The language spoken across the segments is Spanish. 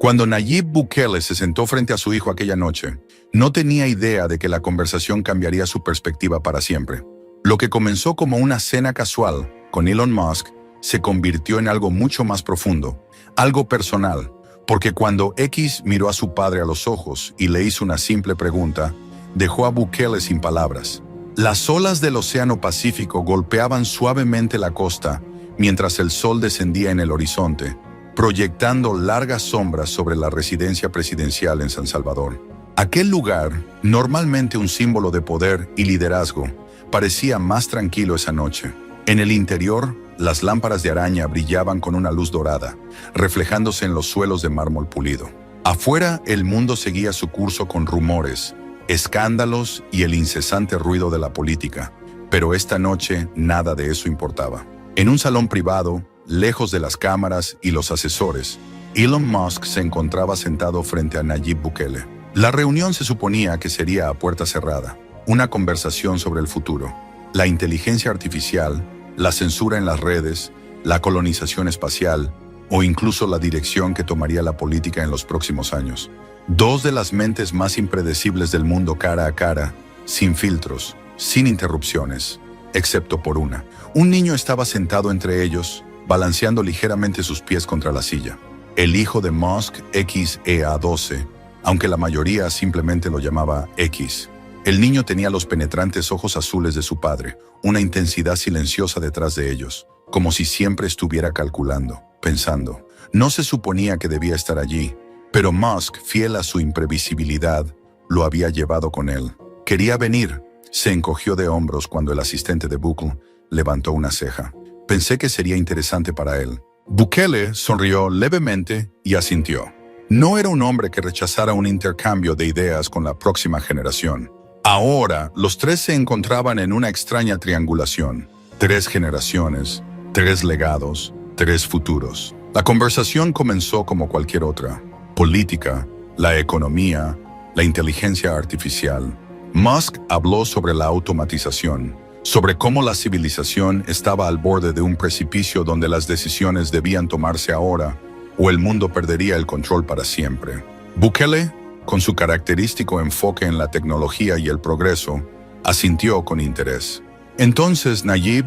Cuando Nayib Bukele se sentó frente a su hijo aquella noche, no tenía idea de que la conversación cambiaría su perspectiva para siempre. Lo que comenzó como una cena casual con Elon Musk se convirtió en algo mucho más profundo, algo personal, porque cuando X miró a su padre a los ojos y le hizo una simple pregunta, dejó a Bukele sin palabras. Las olas del Océano Pacífico golpeaban suavemente la costa mientras el sol descendía en el horizonte, proyectando largas sombras sobre la residencia presidencial en San Salvador. Aquel lugar, normalmente un símbolo de poder y liderazgo, parecía más tranquilo esa noche. En el interior, las lámparas de araña brillaban con una luz dorada, reflejándose en los suelos de mármol pulido. Afuera, el mundo seguía su curso con rumores, escándalos y el incesante ruido de la política, pero esta noche nada de eso importaba. En un salón privado, lejos de las cámaras y los asesores, Elon Musk se encontraba sentado frente a Nayib Bukele. La reunión se suponía que sería a puerta cerrada, una conversación sobre el futuro, la inteligencia artificial, la censura en las redes, la colonización espacial o incluso la dirección que tomaría la política en los próximos años. Dos de las mentes más impredecibles del mundo cara a cara, sin filtros, sin interrupciones, excepto por una. Un niño estaba sentado entre ellos, balanceando ligeramente sus pies contra la silla. El hijo de Musk, XEA12, aunque la mayoría simplemente lo llamaba X. El niño tenía los penetrantes ojos azules de su padre, una intensidad silenciosa detrás de ellos, como si siempre estuviera calculando, pensando. No se suponía que debía estar allí, pero Musk, fiel a su imprevisibilidad, lo había llevado con él. Quería venir. Se encogió de hombros cuando el asistente de Bukele levantó una ceja. Pensé que sería interesante para él. Bukele sonrió levemente y asintió. No era un hombre que rechazara un intercambio de ideas con la próxima generación. Ahora, los tres se encontraban en una extraña triangulación. 3 generaciones, 3 legados, 3 futuros. La conversación comenzó como cualquier otra. Política, la economía, la inteligencia artificial. Musk habló sobre la automatización, sobre cómo la civilización estaba al borde de un precipicio donde las decisiones debían tomarse ahora o el mundo perdería el control para siempre. Bukele, con su característico enfoque en la tecnología y el progreso, asintió con interés. Entonces, Nayib,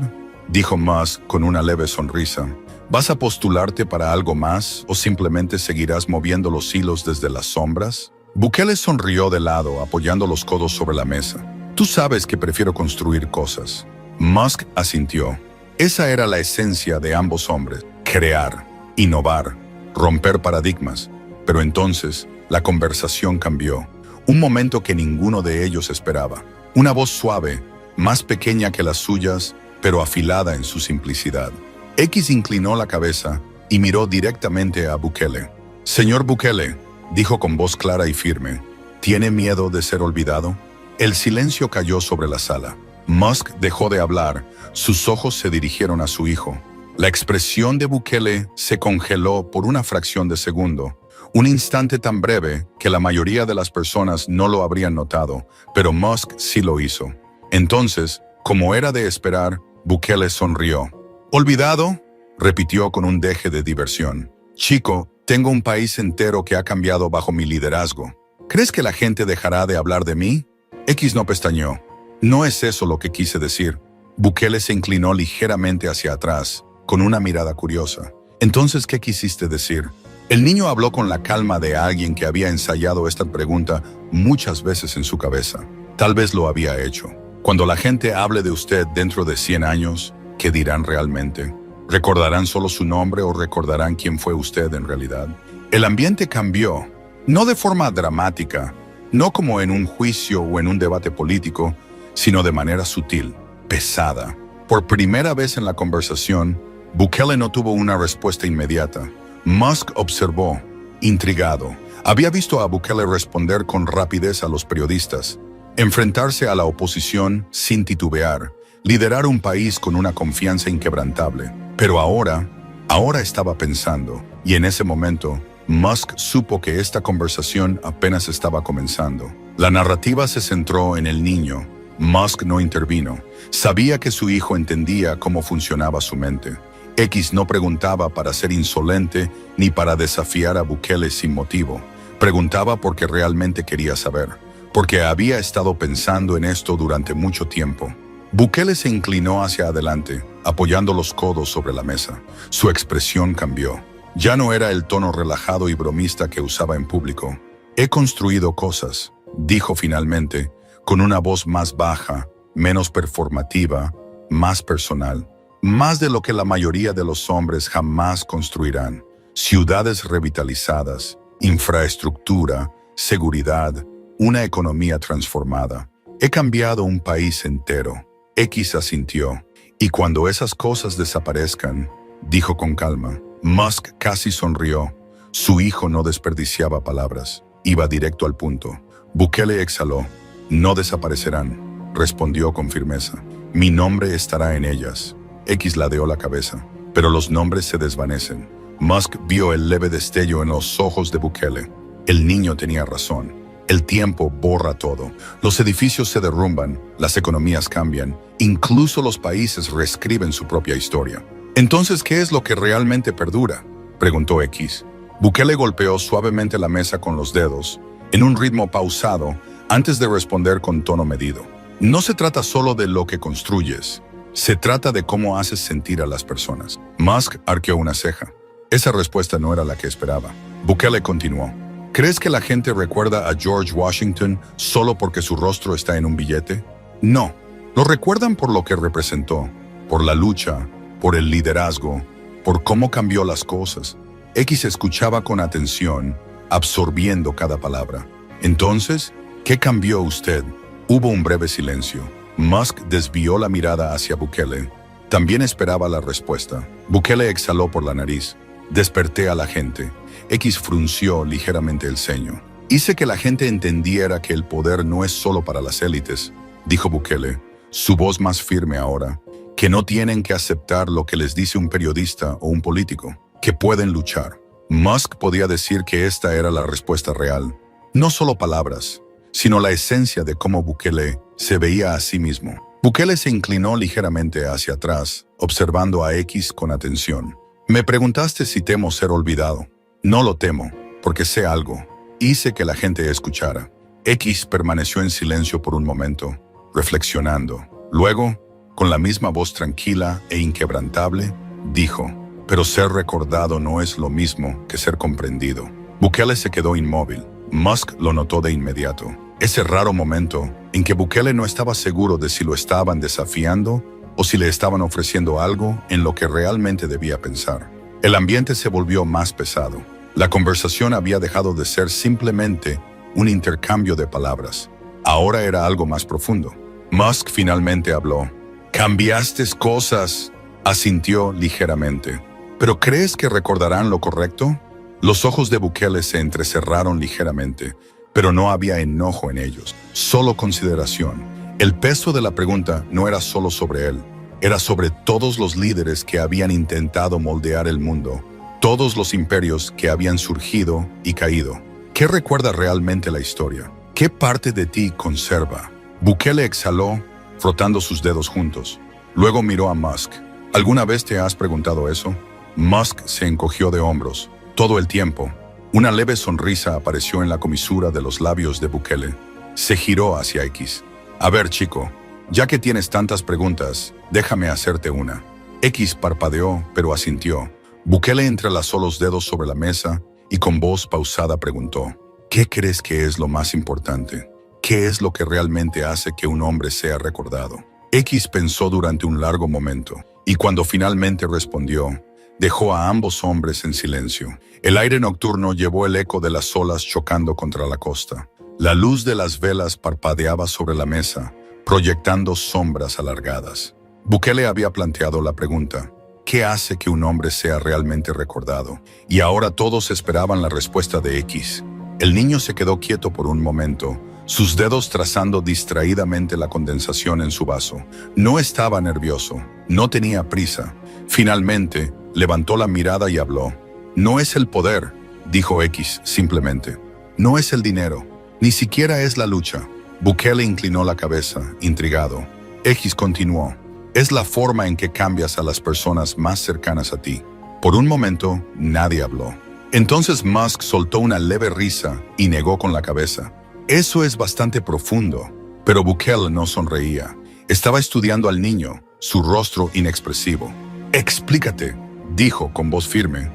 dijo Musk con una leve sonrisa, ¿vas a postularte para algo más o simplemente seguirás moviendo los hilos desde las sombras? Bukele sonrió de lado, apoyando los codos sobre la mesa. Tú sabes que prefiero construir cosas. Musk asintió. Esa era la esencia de ambos hombres. Crear, innovar, romper paradigmas. Pero entonces, la conversación cambió. Un momento que ninguno de ellos esperaba. Una voz suave, más pequeña que las suyas, pero afilada en su simplicidad. X inclinó la cabeza y miró directamente a Bukele. Señor Bukele, dijo con voz clara y firme, ¿tiene miedo de ser olvidado? El silencio cayó sobre la sala. Musk dejó de hablar, sus ojos se dirigieron a su hijo. La expresión de Bukele se congeló por una fracción de segundo, un instante tan breve que la mayoría de las personas no lo habrían notado, pero Musk sí lo hizo. Entonces, como era de esperar, Bukele sonrió. ¿Olvidado?, repitió con un deje de diversión. Chico, tengo un país entero que ha cambiado bajo mi liderazgo. ¿Crees que la gente dejará de hablar de mí? X no pestañeó. No es eso lo que quise decir. Bukele se inclinó ligeramente hacia atrás, con una mirada curiosa. Entonces, ¿qué quisiste decir? El niño habló con la calma de alguien que había ensayado esta pregunta muchas veces en su cabeza. Tal vez lo había hecho. Cuando la gente hable de usted dentro de 100 años, ¿qué dirán realmente? ¿Recordarán solo su nombre o recordarán quién fue usted en realidad? El ambiente cambió, no de forma dramática, no como en un juicio o en un debate político, sino de manera sutil, pesada. Por primera vez en la conversación, Bukele no tuvo una respuesta inmediata. Musk observó, intrigado. Había visto a Bukele responder con rapidez a los periodistas, enfrentarse a la oposición sin titubear, liderar un país con una confianza inquebrantable. Pero ahora estaba pensando, y en ese momento, Musk supo que esta conversación apenas estaba comenzando. La narrativa se centró en el niño. Musk no intervino. Sabía que su hijo entendía cómo funcionaba su mente. X no preguntaba para ser insolente ni para desafiar a Bukele sin motivo. Preguntaba porque realmente quería saber, porque había estado pensando en esto durante mucho tiempo. Bukele se inclinó hacia adelante, apoyando los codos sobre la mesa. Su expresión cambió. Ya no era el tono relajado y bromista que usaba en público. He construido cosas, dijo finalmente, con una voz más baja, menos performativa, más personal. Más de lo que la mayoría de los hombres jamás construirán. Ciudades revitalizadas, infraestructura, seguridad, una economía transformada. He cambiado un país entero. X asintió. Y cuando esas cosas desaparezcan, dijo con calma. Musk casi sonrió. Su hijo no desperdiciaba palabras. Iba directo al punto. Bukele exhaló. No desaparecerán, respondió con firmeza. Mi nombre estará en ellas. X ladeó la cabeza, pero los nombres se desvanecen. Musk vio el leve destello en los ojos de Bukele. El niño tenía razón. El tiempo borra todo. Los edificios se derrumban, las economías cambian, incluso los países reescriben su propia historia. Entonces, ¿qué es lo que realmente perdura?, preguntó X. Bukele golpeó suavemente la mesa con los dedos, en un ritmo pausado, antes de responder con tono medido. No se trata solo de lo que construyes, se trata de cómo haces sentir a las personas. Musk arqueó una ceja. Esa respuesta no era la que esperaba. Bukele continuó. ¿Crees que la gente recuerda a George Washington solo porque su rostro está en un billete? No. Lo recuerdan por lo que representó, por la lucha, por el liderazgo, por cómo cambió las cosas. X escuchaba con atención, absorbiendo cada palabra. Entonces, ¿qué cambió usted? Hubo un breve silencio. Musk desvió la mirada hacia Bukele. También esperaba la respuesta. Bukele exhaló por la nariz. Desperté a la gente. X frunció ligeramente el ceño. Hice que la gente entendiera que el poder no es solo para las élites, dijo Bukele, su voz más firme ahora, que no tienen que aceptar lo que les dice un periodista o un político, que pueden luchar. Musk podía decir que esta era la respuesta real. No solo palabras, sino la esencia de cómo Bukele se veía a sí mismo. Bukele se inclinó ligeramente hacia atrás, observando a X con atención. Me preguntaste si temo ser olvidado. No lo temo, porque sé algo. Hice que la gente escuchara. X permaneció en silencio por un momento, reflexionando. Luego, con la misma voz tranquila e inquebrantable, dijo, pero ser recordado no es lo mismo que ser comprendido. Bukele se quedó inmóvil. Musk lo notó de inmediato. Ese raro momento en que Bukele no estaba seguro de si lo estaban desafiando o si le estaban ofreciendo algo en lo que realmente debía pensar. El ambiente se volvió más pesado. La conversación había dejado de ser simplemente un intercambio de palabras. Ahora era algo más profundo. Musk finalmente habló. «Cambiaste cosas», asintió ligeramente. «¿Pero crees que recordarán lo correcto?» Los ojos de Bukele se entrecerraron ligeramente, pero no había enojo en ellos, solo consideración. El peso de la pregunta no era solo sobre él, era sobre todos los líderes que habían intentado moldear el mundo, todos los imperios que habían surgido y caído. ¿Qué recuerda realmente la historia? ¿Qué parte de ti conserva? Bukele exhaló, frotando sus dedos juntos. Luego miró a Musk. ¿Alguna vez te has preguntado eso? Musk se encogió de hombros. Todo el tiempo. Una leve sonrisa apareció en la comisura de los labios de Bukele. Se giró hacia X. A ver, chico, ya que tienes tantas preguntas, déjame hacerte una. X parpadeó, pero asintió. Bukele entrelazó los dedos sobre la mesa y con voz pausada preguntó, ¿qué crees que es lo más importante? ¿Qué es lo que realmente hace que un hombre sea recordado? X pensó durante un largo momento, y cuando finalmente respondió, dejó a ambos hombres en silencio. El aire nocturno llevó el eco de las olas chocando contra la costa. La luz de las velas parpadeaba sobre la mesa, proyectando sombras alargadas. Bukele había planteado la pregunta, ¿qué hace que un hombre sea realmente recordado? Y ahora todos esperaban la respuesta de X. El niño se quedó quieto por un momento, sus dedos trazando distraídamente la condensación en su vaso. No estaba nervioso, no tenía prisa. Finalmente, levantó la mirada y habló. No es el poder, dijo X simplemente. No es el dinero, ni siquiera es la lucha. Bukele inclinó la cabeza, intrigado. X continuó. Es la forma en que cambias a las personas más cercanas a ti. Por un momento, nadie habló. Entonces Musk soltó una leve risa y negó con la cabeza. Eso es bastante profundo. Pero Bukele no sonreía. Estaba estudiando al niño, su rostro inexpresivo. «Explícate», dijo con voz firme.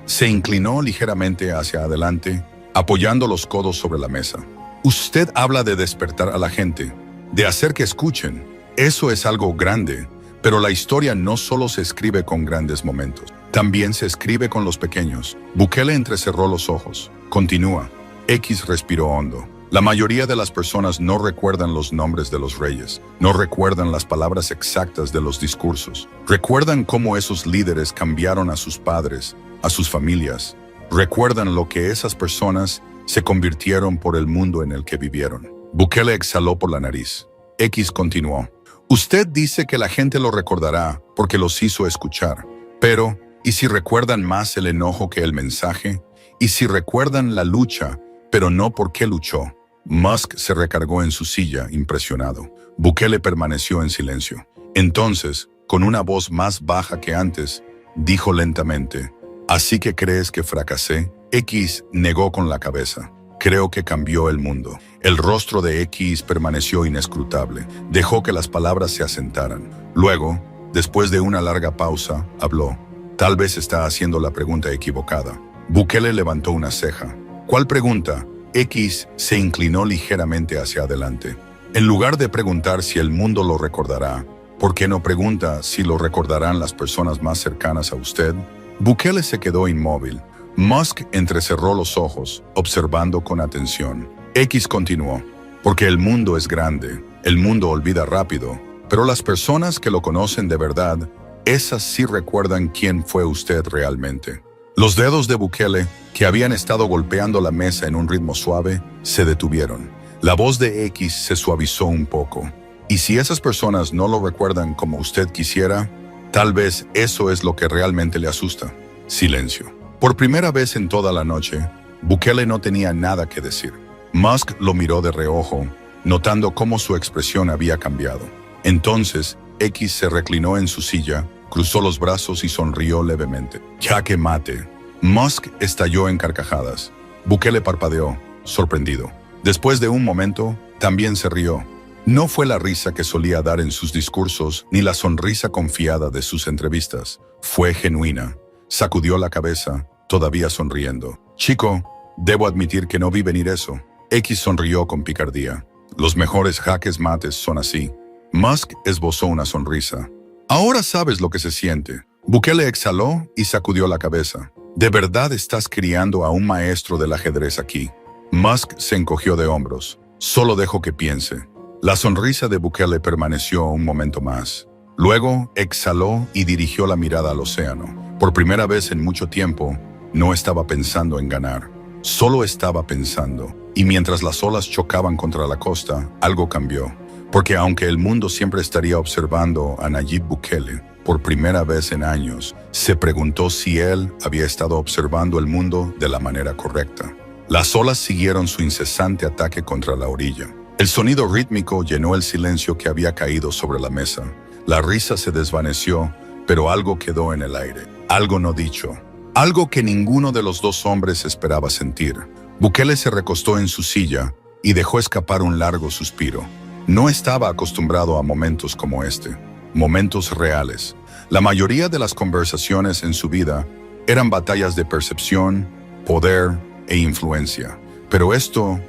Se inclinó ligeramente hacia adelante, apoyando los codos sobre la mesa. «Usted habla de despertar a la gente, de hacer que escuchen. Eso es algo grande, pero la historia no solo se escribe con grandes momentos. También se escribe con los pequeños». Bukele entrecerró los ojos. Continúa. X respiró hondo. La mayoría de las personas no recuerdan los nombres de los reyes, no recuerdan las palabras exactas de los discursos. Recuerdan cómo esos líderes cambiaron a sus padres, a sus familias. Recuerdan lo que esas personas se convirtieron por el mundo en el que vivieron. Bukele exhaló por la nariz. X continuó. Usted dice que la gente lo recordará porque los hizo escuchar. Pero, ¿y si recuerdan más el enojo que el mensaje? ¿Y si recuerdan la lucha, pero no por qué luchó? Musk se recargó en su silla, impresionado. Bukele permaneció en silencio. Entonces, con una voz más baja que antes, dijo lentamente, «¿Así que crees que fracasé?» X negó con la cabeza. «Creo que cambió el mundo». El rostro de X permaneció inescrutable. Dejó que las palabras se asentaran. Luego, después de una larga pausa, habló. «Tal vez está haciendo la pregunta equivocada». Bukele levantó una ceja. «¿Cuál pregunta?» X se inclinó ligeramente hacia adelante. En lugar de preguntar si el mundo lo recordará, ¿por qué no pregunta si lo recordarán las personas más cercanas a usted? Bukele se quedó inmóvil. Musk entrecerró los ojos, observando con atención. X continuó, porque el mundo es grande, el mundo olvida rápido, pero las personas que lo conocen de verdad, esas sí recuerdan quién fue usted realmente. Los dedos de Bukele, que habían estado golpeando la mesa en un ritmo suave, se detuvieron. La voz de X se suavizó un poco. Y si esas personas no lo recuerdan como usted quisiera, tal vez eso es lo que realmente le asusta. Silencio. Por primera vez en toda la noche, Bukele no tenía nada que decir. Musk lo miró de reojo, notando cómo su expresión había cambiado. Entonces, X se reclinó en su silla, cruzó los brazos y sonrió levemente. «Jaque mate». Musk estalló en carcajadas. Bukele parpadeó, sorprendido. Después de un momento, también se rió. No fue la risa que solía dar en sus discursos, ni la sonrisa confiada de sus entrevistas. Fue genuina. Sacudió la cabeza, todavía sonriendo. «Chico, debo admitir que no vi venir eso». X sonrió con picardía. «Los mejores jaques mates son así». Musk esbozó una sonrisa. «Ahora sabes lo que se siente». Bukele exhaló y sacudió la cabeza. «¿De verdad estás criando a un maestro del ajedrez aquí?» Musk se encogió de hombros. «Solo dejo que piense». La sonrisa de Bukele permaneció un momento más. Luego exhaló y dirigió la mirada al océano. Por primera vez en mucho tiempo, no estaba pensando en ganar. Solo estaba pensando. Y mientras las olas chocaban contra la costa, algo cambió. Porque aunque el mundo siempre estaría observando a Nayib Bukele, por primera vez en años, se preguntó si él había estado observando el mundo de la manera correcta. Las olas siguieron su incesante ataque contra la orilla. El sonido rítmico llenó el silencio que había caído sobre la mesa. La risa se desvaneció, pero algo quedó en el aire. Algo no dicho. Algo que ninguno de los dos hombres esperaba sentir. Bukele se recostó en su silla y dejó escapar un largo suspiro. No estaba acostumbrado a momentos como este. Momentos reales. La mayoría de las conversaciones en su vida eran batallas de percepción, poder e influencia. Pero esto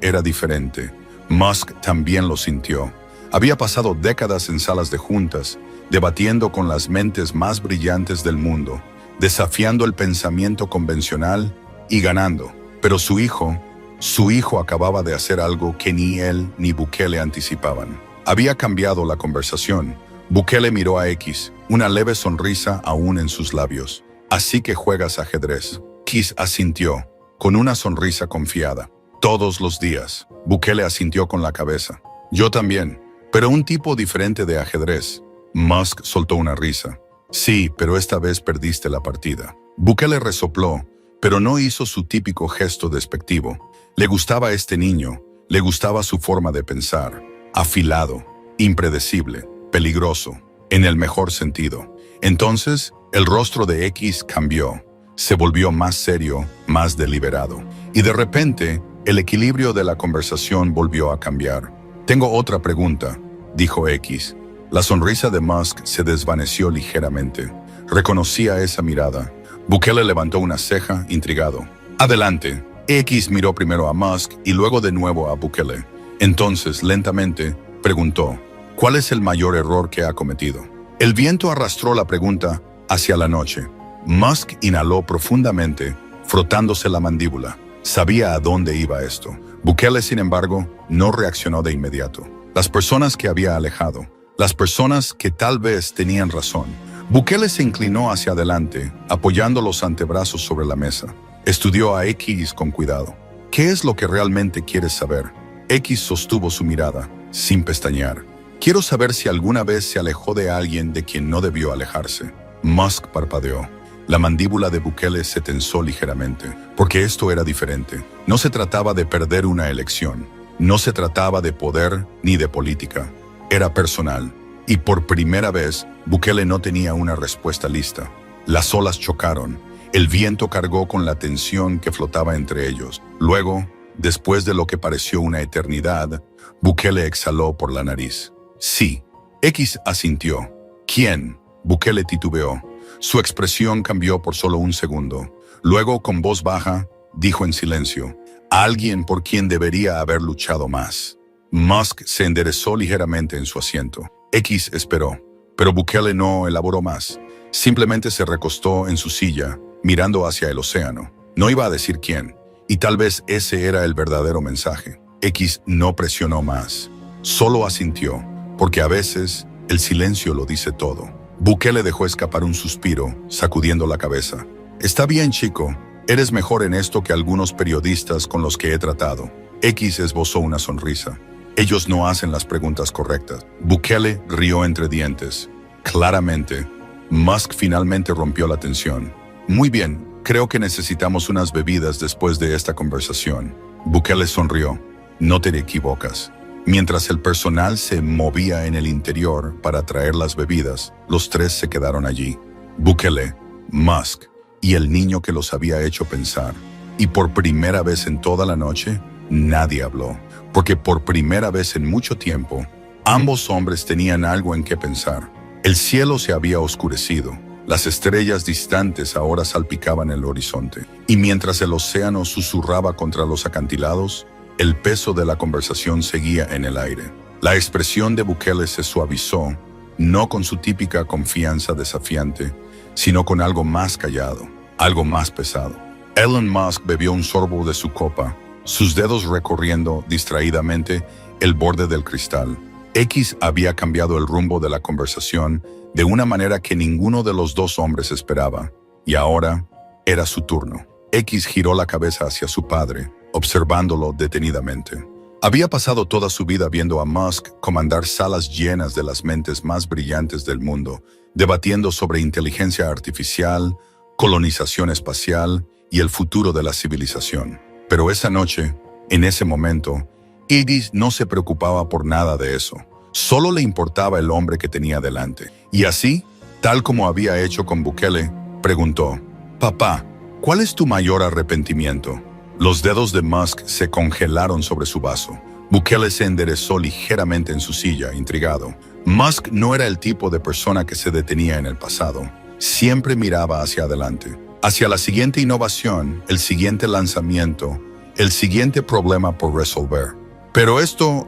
era diferente. Musk también lo sintió. Había pasado décadas en salas de juntas, debatiendo con las mentes más brillantes del mundo, desafiando el pensamiento convencional y ganando. Pero su hijo acababa de hacer algo que ni él ni Bukele anticipaban. Había cambiado la conversación. Bukele miró a X, una leve sonrisa aún en sus labios. «Así que juegas ajedrez». X asintió, con una sonrisa confiada. «Todos los días». Bukele asintió con la cabeza. «Yo también, pero un tipo diferente de ajedrez». Musk soltó una risa. «Sí, pero esta vez perdiste la partida». Bukele resopló, pero no hizo su típico gesto despectivo. Le gustaba este niño, le gustaba su forma de pensar. Afilado, impredecible. peligroso, en el mejor sentido. Entonces, el rostro de X cambió. Se volvió más serio, más deliberado. Y de repente, el equilibrio de la conversación volvió a cambiar. «Tengo otra pregunta», dijo X. La sonrisa de Musk se desvaneció ligeramente. Reconocía esa mirada. Bukele levantó una ceja, intrigado. «Adelante». X miró primero a Musk y luego de nuevo a Bukele. Entonces, lentamente, preguntó, «¿Cuál es el mayor error que ha cometido?». El viento arrastró la pregunta hacia la noche. Musk inhaló profundamente, frotándose la mandíbula. Sabía a dónde iba esto. Bukele, sin embargo, no reaccionó de inmediato. Las personas que había alejado, las personas que tal vez tenían razón. Bukele se inclinó hacia adelante, apoyando los antebrazos sobre la mesa. Estudió a X con cuidado. «¿Qué es lo que realmente quieres saber?». X sostuvo su mirada, sin pestañear. «Quiero saber si alguna vez se alejó de alguien de quien no debió alejarse». Musk parpadeó. La mandíbula de Bukele se tensó ligeramente, porque esto era diferente. No se trataba de perder una elección. No se trataba de poder ni de política. Era personal. Y por primera vez, Bukele no tenía una respuesta lista. Las olas chocaron. El viento cargó con la tensión que flotaba entre ellos. Luego, después de lo que pareció una eternidad, Bukele exhaló por la nariz. «Sí». X asintió. «¿Quién?». Bukele titubeó. Su expresión cambió por solo un segundo. Luego, con voz baja, dijo en silencio, «Alguien por quien debería haber luchado más». Musk se enderezó ligeramente en su asiento. X esperó, pero Bukele no elaboró más. Simplemente se recostó en su silla, mirando hacia el océano. No iba a decir quién, y tal vez ese era el verdadero mensaje. X no presionó más. Solo asintió, porque a veces el silencio lo dice todo. Bukele dejó escapar un suspiro, sacudiendo la cabeza. «Está bien, chico. Eres mejor en esto que algunos periodistas con los que he tratado». X esbozó una sonrisa. «Ellos no hacen las preguntas correctas». Bukele rió entre dientes. Claramente, Musk finalmente rompió la tensión. «Muy bien, creo que necesitamos unas bebidas después de esta conversación». Bukele sonrió. «No te equivocas». Mientras el personal se movía en el interior para traer las bebidas, los tres se quedaron allí. Bukele, Musk y el niño que los había hecho pensar. Y por primera vez en toda la noche, nadie habló. Porque por primera vez en mucho tiempo, ambos hombres tenían algo en qué pensar. El cielo se había oscurecido. Las estrellas distantes ahora salpicaban el horizonte. Y mientras el océano susurraba contra los acantilados, el peso de la conversación seguía en el aire. La expresión de Bukele se suavizó, no con su típica confianza desafiante, sino con algo más callado, algo más pesado. Elon Musk bebió un sorbo de su copa, sus dedos recorriendo distraídamente el borde del cristal. X había cambiado el rumbo de la conversación de una manera que ninguno de los dos hombres esperaba, y ahora era su turno. X giró la cabeza hacia su padre, observándolo detenidamente. Había pasado toda su vida viendo a Musk comandar salas llenas de las mentes más brillantes del mundo, debatiendo sobre inteligencia artificial, colonización espacial y el futuro de la civilización. Pero esa noche, en ese momento, X no se preocupaba por nada de eso. Solo le importaba el hombre que tenía delante. Y así, tal como había hecho con Bukele, preguntó, «Papá, ¿cuál es tu mayor arrepentimiento?». Los dedos de Musk se congelaron sobre su vaso. Bukele se enderezó ligeramente en su silla, intrigado. Musk no era el tipo de persona que se detenía en el pasado. Siempre miraba hacia adelante, hacia la siguiente innovación, el siguiente lanzamiento, el siguiente problema por resolver. Pero esto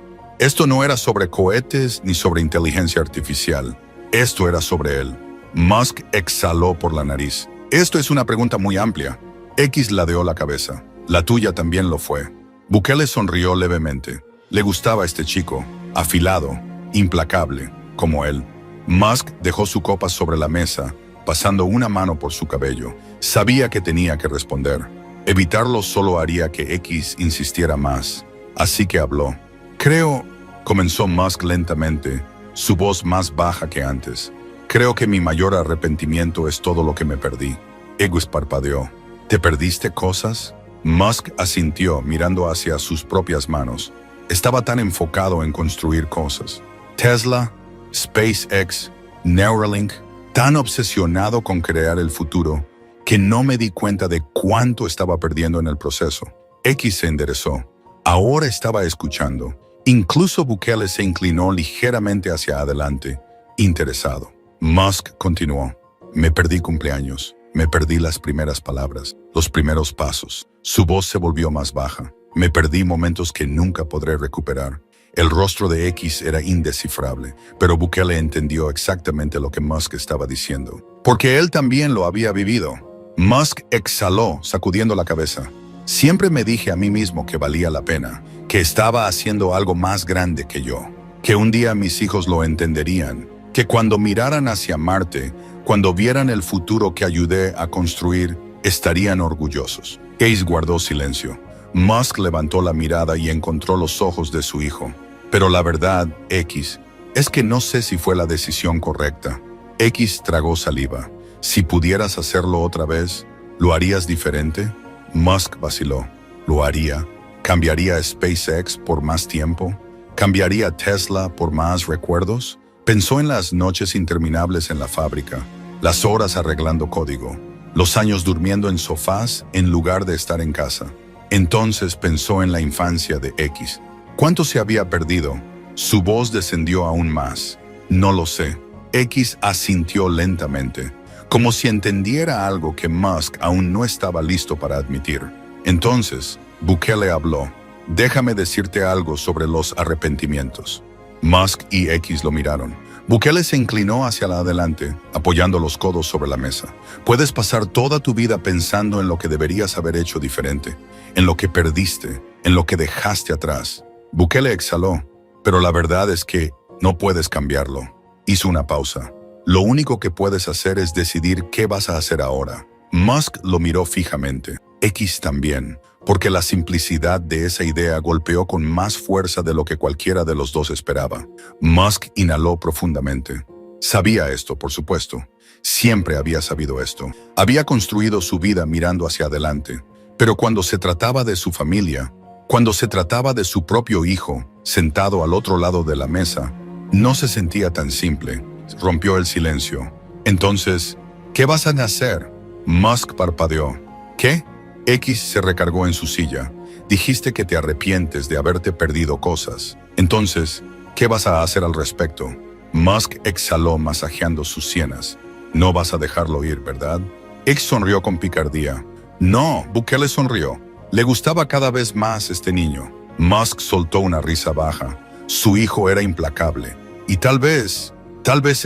no era sobre cohetes ni sobre inteligencia artificial. Esto era sobre él. Musk exhaló por la nariz. «Esto es una pregunta muy amplia». X ladeó la cabeza. «La tuya también lo fue». Bukele sonrió levemente. Le gustaba este chico, afilado, implacable, como él. Musk dejó su copa sobre la mesa, pasando una mano por su cabello. Sabía que tenía que responder. Evitarlo solo haría que X insistiera más. Así que habló. «Creo», comenzó Musk lentamente, su voz más baja que antes. «Creo que mi mayor arrepentimiento es todo lo que me perdí». X parpadeó. «¿Te perdiste cosas?». Musk asintió mirando hacia sus propias manos. Estaba tan enfocado en construir cosas. «Tesla, SpaceX, Neuralink, tan obsesionado con crear el futuro que no me di cuenta de cuánto estaba perdiendo en el proceso. X se enderezó. Ahora estaba escuchando. Incluso Bukele se inclinó ligeramente hacia adelante, interesado. Musk continuó. Me perdí cumpleaños. Me perdí las primeras palabras, los primeros pasos. Su voz se volvió más baja. Me perdí momentos que nunca podré recuperar. El rostro de X era indescifrable, pero Bukele entendió exactamente lo que Musk estaba diciendo, porque él también lo había vivido. Musk exhaló, sacudiendo la cabeza. Siempre me dije a mí mismo que valía la pena, que estaba haciendo algo más grande que yo, que un día mis hijos lo entenderían, que cuando miraran hacia Marte, cuando vieran el futuro que ayudé a construir, estarían orgullosos. Case guardó silencio. Musk levantó la mirada y encontró los ojos de su hijo. Pero la verdad, X, es que no sé si fue la decisión correcta. X tragó saliva. Si pudieras hacerlo otra vez, ¿lo harías diferente? Musk vaciló. ¿Lo haría? ¿Cambiaría SpaceX por más tiempo? ¿Cambiaría Tesla por más recuerdos? Pensó en las noches interminables en la fábrica, las horas arreglando código, los años durmiendo en sofás en lugar de estar en casa. Entonces pensó en la infancia de X. ¿Cuánto se había perdido? Su voz descendió aún más. No lo sé. X asintió lentamente, como si entendiera algo que Musk aún no estaba listo para admitir. Entonces, Bukele habló. Déjame decirte algo sobre los arrepentimientos. Musk y X lo miraron. Bukele se inclinó hacia adelante, apoyando los codos sobre la mesa. Puedes pasar toda tu vida pensando en lo que deberías haber hecho diferente, en lo que perdiste, en lo que dejaste atrás. Bukele exhaló, pero la verdad es que no puedes cambiarlo. Hizo una pausa. Lo único que puedes hacer es decidir qué vas a hacer ahora. Musk lo miró fijamente. X también, porque la simplicidad de esa idea golpeó con más fuerza de lo que cualquiera de los dos esperaba. Musk inhaló profundamente. Sabía esto, por supuesto. Siempre había sabido esto. Había construido su vida mirando hacia adelante. Pero cuando se trataba de su familia, cuando se trataba de su propio hijo, sentado al otro lado de la mesa, no se sentía tan simple. Rompió el silencio. Entonces, ¿qué vas a hacer? Musk parpadeó. ¿Qué? X se recargó en su silla. Dijiste que te arrepientes de haberte perdido cosas. Entonces, ¿qué vas a hacer al respecto? Musk exhaló masajeando sus sienes. No vas a dejarlo ir, ¿verdad? X sonrió con picardía. No, Bukele sonrió. Le gustaba cada vez más este niño. Musk soltó una risa baja. Su hijo era implacable. Y tal vez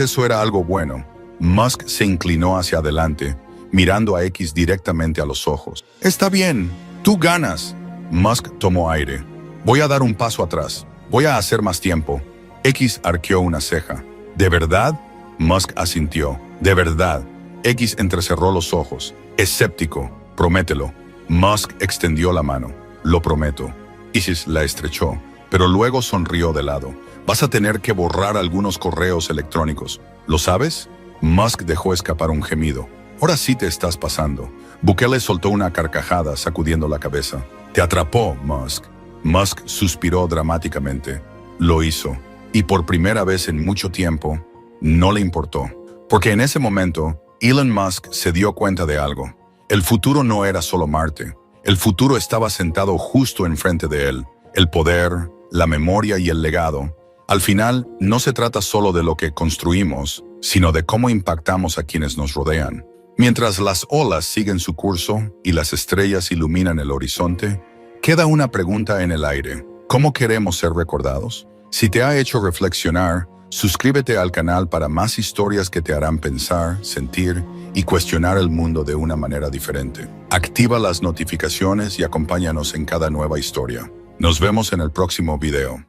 eso era algo bueno. Musk se inclinó hacia adelante, mirando a X directamente a los ojos. Está bien, tú ganas. Musk tomó aire. Voy a dar un paso atrás. Voy a hacer más tiempo. X arqueó una ceja. ¿De verdad? Musk asintió. ¿De verdad? X entrecerró los ojos. Escéptico. Promételo. Musk extendió la mano. Lo prometo. Isis la estrechó, pero luego sonrió de lado. Vas a tener que borrar algunos correos electrónicos. ¿Lo sabes? Musk dejó escapar un gemido. Ahora sí te estás pasando. Bukele soltó una carcajada, sacudiendo la cabeza. Te atrapó, Musk. Musk suspiró dramáticamente. Lo hizo. Y por primera vez en mucho tiempo, no le importó. Porque en ese momento, Elon Musk se dio cuenta de algo. El futuro no era solo Marte. El futuro estaba sentado justo enfrente de él. El poder, la memoria y el legado. Al final, no se trata solo de lo que construimos, sino de cómo impactamos a quienes nos rodean. Mientras las olas siguen su curso y las estrellas iluminan el horizonte, queda una pregunta en el aire. ¿Cómo queremos ser recordados? Si te ha hecho reflexionar, suscríbete al canal para más historias que te harán pensar, sentir y cuestionar el mundo de una manera diferente. Activa las notificaciones y acompáñanos en cada nueva historia. Nos vemos en el próximo video.